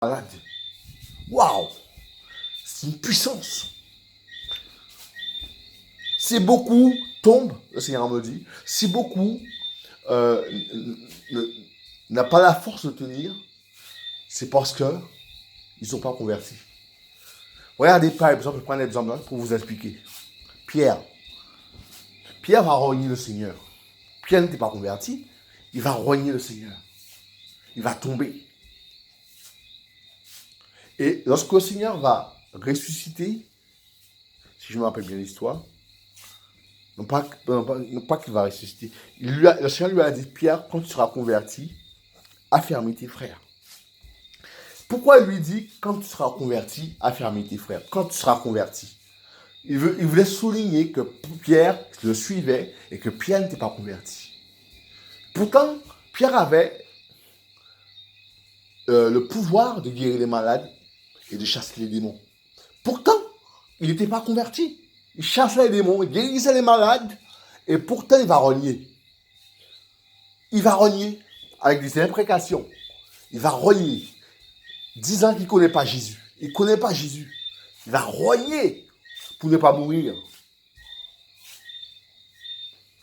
malade. Waouh! C'est une puissance. Si beaucoup tombent, le Seigneur me dit, si beaucoup n'a pas la force de tenir, c'est parce que ils ne sont pas convertis. Regardez par exemple, je prends un exemple pour vous expliquer. Pierre. Pierre va renier le Seigneur. Pierre n'était pas converti, il va renier le Seigneur. Il va tomber. Et lorsque le Seigneur va ressusciter, si je me rappelle bien l'histoire, non pas qu'il va ressusciter, le Seigneur lui a dit, Pierre, quand tu seras converti, affermis tes frères. Pourquoi il lui dit, quand tu seras converti, affermis tes frères? Quand tu seras converti. Il voulait souligner que Pierre le suivait et que Pierre n'était pas converti. Pourtant, Pierre avait le pouvoir de guérir les malades et de chasser les démons. Pourtant, il n'était pas converti. Il chassait les démons, il guérissait les malades, et pourtant il va renier. Il va renier avec des imprécations. Il va renier, disant qu'il ne connaît pas Jésus. Il ne connaît pas Jésus. Il va renier pour ne pas mourir.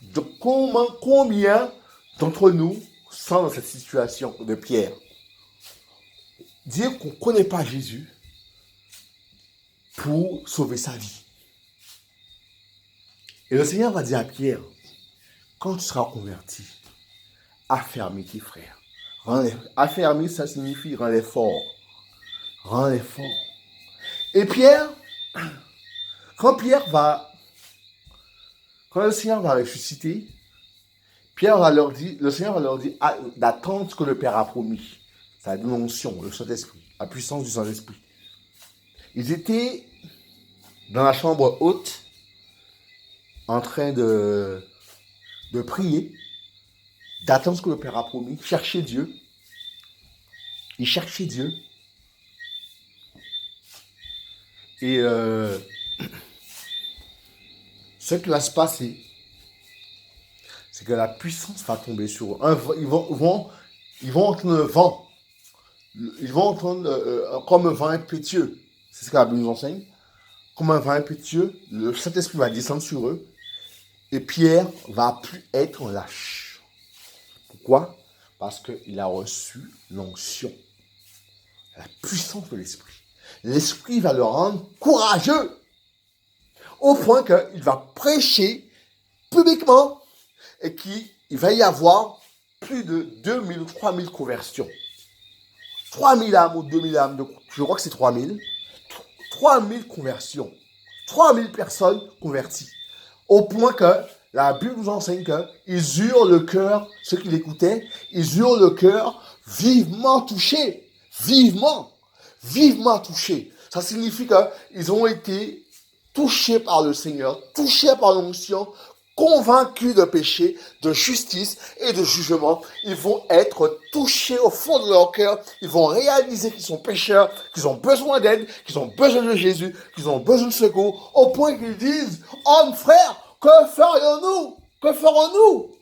Donc combien d'entre nous sont dans cette situation de Pierre? Dire qu'on ne connaît pas Jésus pour sauver sa vie. Et le Seigneur va dire à Pierre, quand tu seras converti, affermis tes frères. Affermis, ça signifie rends-les forts. Rends-les forts. Et Pierre, quand le Seigneur va ressusciter, le Seigneur va leur dire d'attendre ce que le Père a promis. Sa dimension, le Saint-Esprit, la puissance du Saint-Esprit. Ils étaient dans la chambre haute, en train de prier, d'attendre ce que le Père a promis, chercher Dieu. Ils cherchaient Dieu. Et ce qui va se passer, c'est que la puissance va tomber sur eux. Ils vont entendre le vent. Ils vont entendre comme un vent impétueux. C'est ce que la Bible nous enseigne. Comme un vent impétueux, le Saint-Esprit va descendre sur eux. Et Pierre va plus être lâche. Pourquoi? Parce qu'il a reçu l'onction. La puissance de l'Esprit. L'Esprit va le rendre courageux. Au point qu'il va prêcher publiquement et qu'il va y avoir plus de 2000 ou 3000 conversions. 3000 âmes ou 2000 âmes, je crois que c'est 3000. 3000 conversions. 3000 personnes converties. Au point que la Bible nous enseigne qu'ils eurent le cœur, ceux qui l'écoutaient, ils eurent le cœur vivement touché. Vivement touché. Ça signifie qu'ils ont été touchés par le Seigneur, touchés par l'onction, convaincus de péché, de justice et de jugement. Ils vont être touchés au fond de leur cœur. Ils vont réaliser qu'ils sont pécheurs, qu'ils ont besoin d'aide, qu'ils ont besoin de Jésus, qu'ils ont besoin de secours, au point qu'ils disent, hommes, frères, que ferions-nous? Que ferons-nous?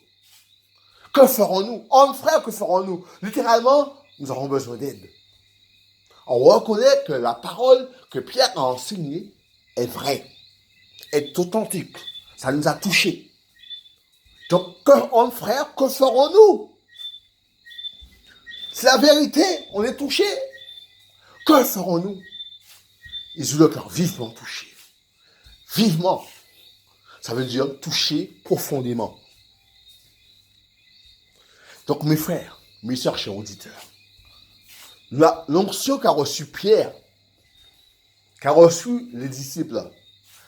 Que ferons-nous? Hommes, frères, que ferons-nous? Littéralement, nous avons besoin d'aide. On reconnaît que la parole que Pierre a enseignée est vraie, est authentique. Ça nous a touchés. Donc, hommes, frères, que ferons-nous? C'est la vérité, on est touchés. Que ferons-nous? Ils ont le cœur vivement touché. Vivement. Ça veut dire toucher profondément. Donc, mes frères, mes sœurs, chers auditeurs, l'onction qu'a reçu Pierre, qu'a reçu les disciples,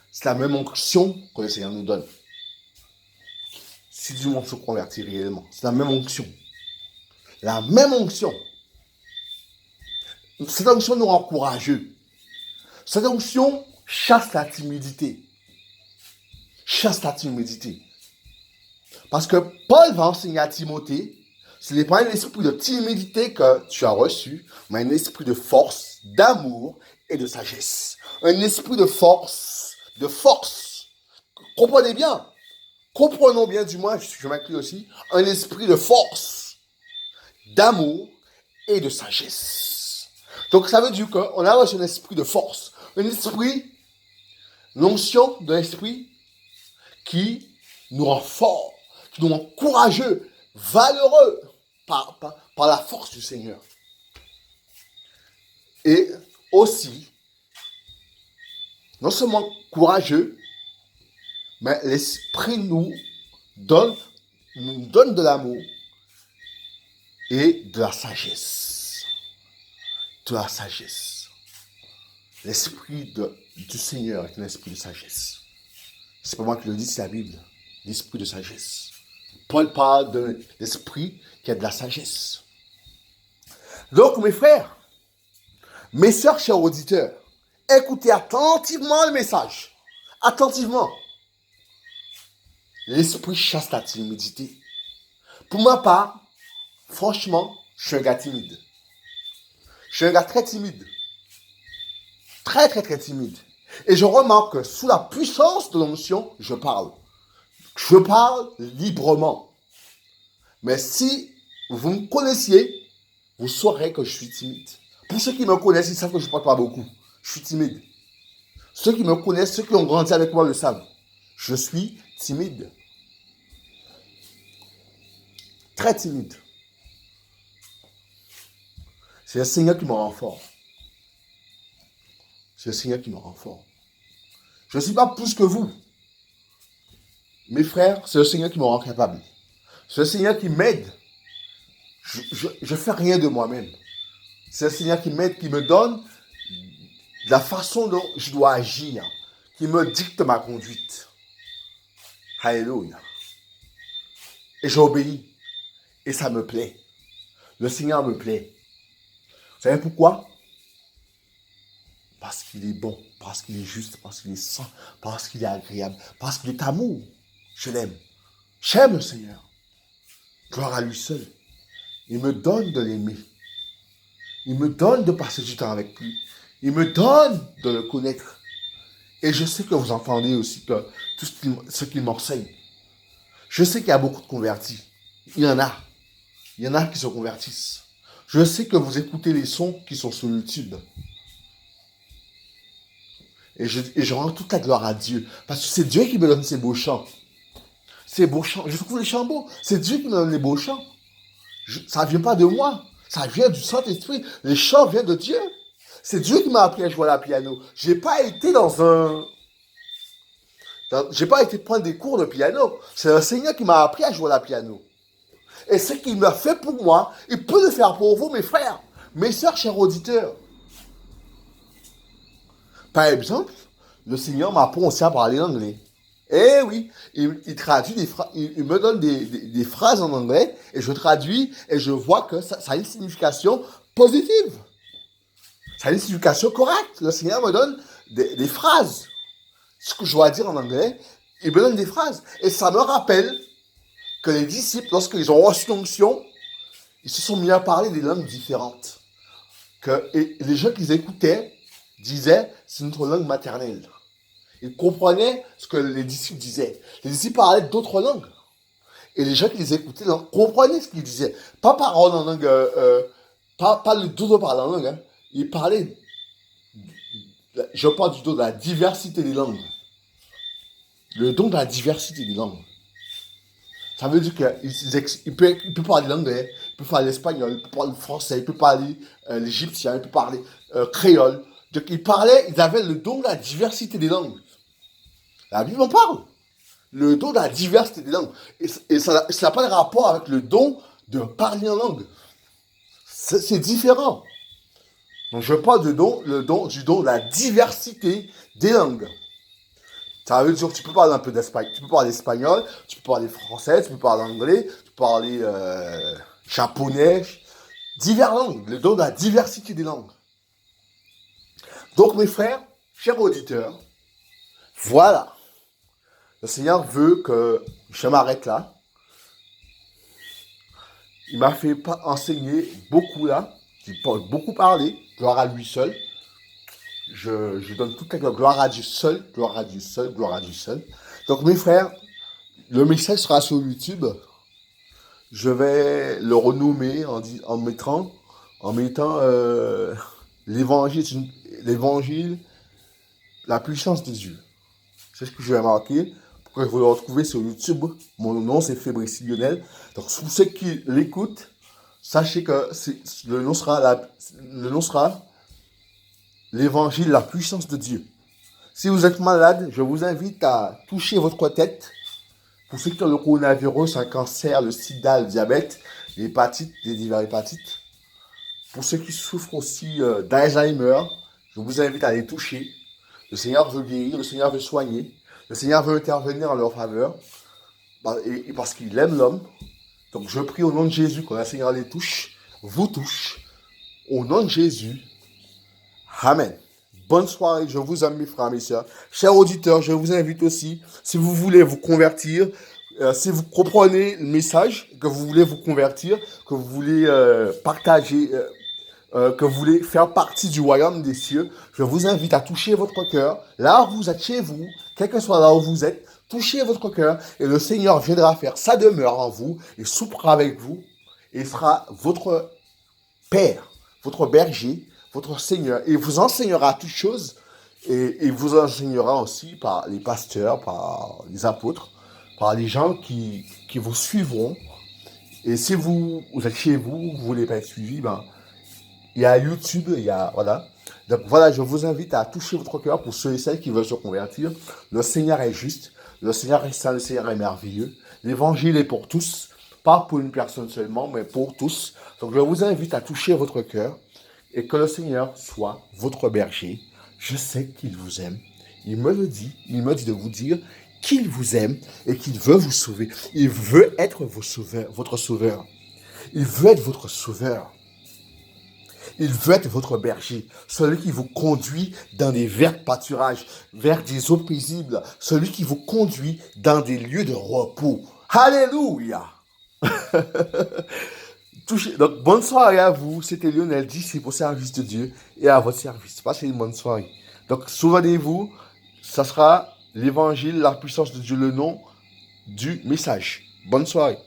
c'est la même onction que le Seigneur nous donne. Si du monde se convertit réellement, c'est la même onction. La même onction. Cette onction nous rend courageux. Cette onction chasse la timidité. Chasse la timidité. Parce que Paul va enseigner à Timothée, ce n'est pas un esprit de timidité que tu as reçu, mais un esprit de force, d'amour et de sagesse. Un esprit de force, Comprenez bien. Comprenons bien, du moins, je m'inclus aussi, un esprit de force, d'amour et de sagesse. Donc ça veut dire qu'on a reçu un esprit de force, un esprit, l'onction de l'esprit qui nous rend forts, qui nous rend courageux, valeureux par la force du Seigneur. Et aussi, non seulement courageux, mais l'esprit nous donne de l'amour et de la sagesse. De la sagesse. L'esprit du Seigneur est un esprit de sagesse. C'est pas moi qui le dis, c'est la Bible. L'esprit de sagesse. Paul parle de l'esprit qui a de la sagesse. Donc, mes frères, mes sœurs, chers auditeurs, écoutez attentivement le message. Attentivement. L'esprit chasse la timidité. Pour ma part, franchement, je suis un gars timide. Je suis un gars très timide. Très, très, très timide. Et je remarque que sous la puissance de l'onction, je parle. Je parle librement. Mais si vous me connaissiez, vous saurez que je suis timide. Pour ceux qui me connaissent, ils savent que je ne parle pas beaucoup. Je suis timide. Ceux qui me connaissent, ceux qui ont grandi avec moi le savent. Je suis timide. Très timide. C'est le Seigneur qui me rend fort. C'est le Seigneur qui me rend fort. Je ne suis pas plus que vous. Mes frères, c'est le Seigneur qui me rend capable. C'est le Seigneur qui m'aide. Je ne fais rien de moi-même. C'est le Seigneur qui m'aide, qui me donne la façon dont je dois agir, qui me dicte ma conduite. Alléluia. Et j'obéis. Et ça me plaît. Le Seigneur me plaît. Vous savez pourquoi? Parce qu'il est bon, parce qu'il est juste, parce qu'il est saint, parce qu'il est agréable, parce qu'il est amour. Je l'aime. J'aime le Seigneur. Gloire à lui seul. Il me donne de l'aimer. Il me donne de passer du temps avec lui. Il me donne de le connaître. Et je sais que vous entendez aussi que tout ce qu'il m'enseigne. Je sais qu'il y a beaucoup de convertis. Il y en a. Il y en a qui se convertissent. Je sais que vous écoutez les sons qui sont sur YouTube. Et je rends toute la gloire à Dieu. Parce que c'est Dieu qui me donne ces beaux chants. Ces beaux chants. Je trouve les chants beaux. C'est Dieu qui me donne les beaux chants. Ça ne vient pas de moi. Ça vient du Saint-Esprit. Les chants viennent de Dieu. C'est Dieu qui m'a appris à jouer à la piano. J'ai pas été j'ai pas été prendre des cours de piano. C'est le Seigneur qui m'a appris à jouer à la piano. Et ce qu'il m'a fait pour moi, il peut le faire pour vous, mes frères, mes sœurs, chers auditeurs. Par exemple, le Seigneur m'apprend aussi à parler anglais. Eh oui, il traduit il me donne des phrases en anglais et je traduis et je vois que ça a une signification positive. Ça a une signification correcte. Le Seigneur me donne des phrases. Ce que je dois dire en anglais, il me donne des phrases. Et ça me rappelle que les disciples, lorsqu'ils ont reçu l'onction, ils se sont mis à parler des langues différentes. Et les gens qu'ils écoutaient disaient, c'est notre langue maternelle. Ils comprenaient ce que les disciples disaient. Les disciples parlaient d'autres langues. Et les gens qui les écoutaient comprenaient ce qu'ils disaient. Pas parole en langue, pas le dos de parler en langue. Hein. Ils parlaient, je parle du don de la diversité des langues. Le don de la diversité des langues. Ça veut dire qu'il peut parler l'anglais, il peut parler l'espagnol, il peut parler le français, il peut parler l'égyptien, il peut parler créole. Donc ils avaient le don de la diversité des langues. La Bible en parle. Le don de la diversité des langues. Et ça n'a pas de rapport avec le don de parler en langue. C'est différent. Donc je parle du don de la diversité des langues. Ça veut dire que tu peux parler un peu d'espagnol, tu peux parler espagnol, tu peux parler français, tu peux parler anglais, tu peux parler japonais, diverses langues, le don de la diversité des langues. Donc mes frères, chers auditeurs, voilà. Le Seigneur veut que je m'arrête là. Il m'a fait enseigner beaucoup là, j'ai beaucoup parlé, gloire à lui seul. Je donne toute la gloire à Dieu seul, gloire à Dieu seul, gloire à Dieu seul. Donc mes frères, le message sera sur YouTube. Je vais le renommer en mettant l'évangile, la puissance de Dieu. C'est ce que je vais marquer. Pour que vous le retrouvez sur YouTube. Mon nom, c'est Fabrice Lionel. Donc, pour ceux qui l'écoutent, sachez que le nom sera l'évangile, la puissance de Dieu. Si vous êtes malade, je vous invite à toucher votre tête. Pour ceux qui ont le coronavirus, un cancer, le sida, le diabète, l'hépatite, les diverses hépatites. Pour ceux qui souffrent aussi d'Alzheimer, je vous invite à les toucher. Le Seigneur veut guérir, le Seigneur veut soigner, le Seigneur veut intervenir en leur faveur, et parce qu'il aime l'homme. Donc je prie au nom de Jésus que le Seigneur les touche, vous touche, au nom de Jésus. Amen. Bonne soirée, je vous aime mes frères, mes sœurs. Chers auditeurs, je vous invite aussi, si vous voulez vous convertir, si vous comprenez le message, que vous voulez vous convertir, que vous voulez partager, que vous voulez faire partie du royaume des cieux, je vous invite à toucher votre cœur, là où vous êtes chez vous, quel que soit là où vous êtes, touchez votre cœur et le Seigneur viendra faire sa demeure en vous et soupera avec vous et sera votre Père, votre berger, votre Seigneur. Et il vous enseignera toutes choses et il vous enseignera aussi par les pasteurs, par les apôtres, par les gens qui vous suivront. Et si vous êtes chez vous, vous ne voulez pas être suivi, il y a YouTube, voilà. Donc voilà, je vous invite à toucher votre cœur pour ceux et celles qui veulent se convertir. Le Seigneur est juste, le Seigneur est saint, le Seigneur est merveilleux. L'évangile est pour tous, pas pour une personne seulement, mais pour tous. Donc je vous invite à toucher votre cœur et que le Seigneur soit votre berger. Je sais qu'il vous aime. Il me dit de vous dire qu'il vous aime et qu'il veut vous sauver. Il veut être votre sauveur. Il veut être votre sauveur. Il veut être votre berger, celui qui vous conduit dans des verts pâturages, vers des eaux paisibles, celui qui vous conduit dans des lieux de repos. Alléluia! Donc, bonne soirée à vous. C'était Lionel, disciple au service de Dieu et à votre service. Passez une bonne soirée. Donc, souvenez-vous, ça sera l'évangile, la puissance de Dieu, le nom du message. Bonne soirée.